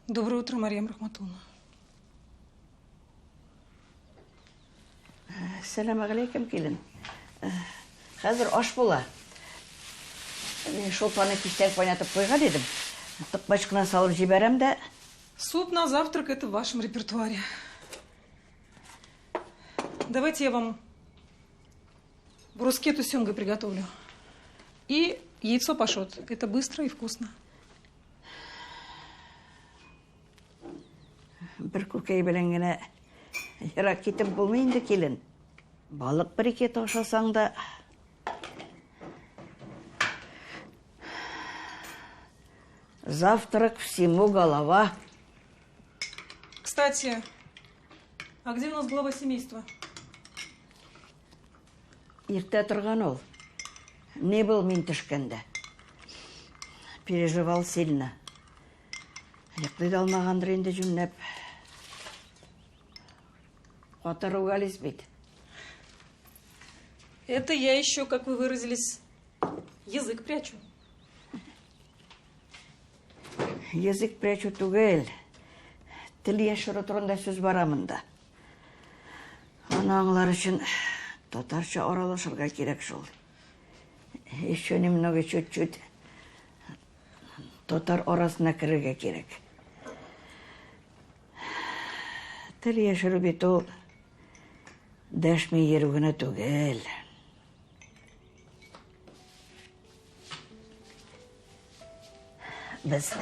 Доброе утро, Марьям Рахматулловна. Сәлем алейкум, келін. Қазір аш бола. Мен шолпаны кештен ойнатып қойған едім. Тықпашқына салып жіберем де. Суп на завтрак – это в вашем репертуаре. Давайте я вам брускетту с сёмгой приготовлю. И яйцо пашот. Это быстро и вкусно. Бір көкей білен гіне ерақ кетіп болмайынды, келін. Балық бір-екі ашасаң да. Завтрак всему голова. Кстати, а где у нас глава семейства? Ерте тұрған ол. Не был мен түшкенде. Переживал сильно. Яқлайды алмағандыр енді жүмнеп. Қатыру қалес бейді. Это я еще, как вы выразились, язык прячу. Язык прячу түгел. Тіл ешірі тұрында сөз барамында. Анағылар үшін татарша оралышырға керек жол. Еще немного чуть-чуть татар орасына кіріге керек. Тіл ешірі бет ол дәшмей ерігіні түгел. Біз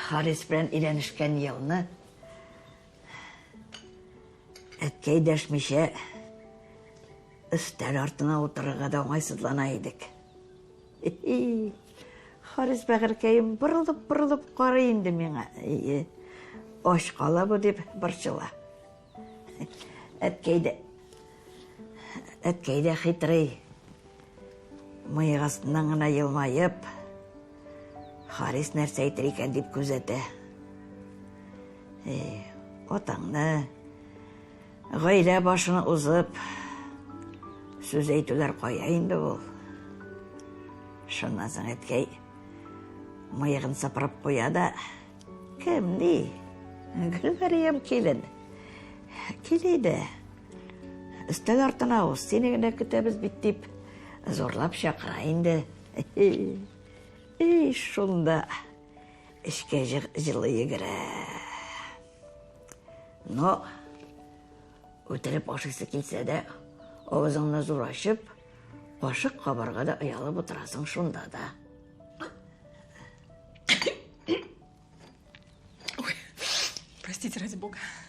Харис білен иленішкен елні әткей дәшмеше үстәл артына отырыға да оңайсызлана едік. Харис бәғіркейім бұрылып қарайынды меңа. Ош қала бұ деп біршыла. Әткейді хитрый. Мыйғасынан ғына елмайып, Харис нәрсе айтыр екен деп көзеті. Отаңны, ғайлә башыны ұзып, сөз әйтулер қояйынды бол. Шыннан соң әткей, мыйығын сапырып қояда, кімді? Гүлғариям келін. Келейді. Үстәл артына оз, сенегіне күтәбіз биттіп, зорлап шақырайынды. Шунда ішке жылы егірі. Но, өтіріп ашысы келсе де, оғызыңна зұрашып, қошық қабарға да ұялып отырасың шунда да. Ой, простите, ради бога.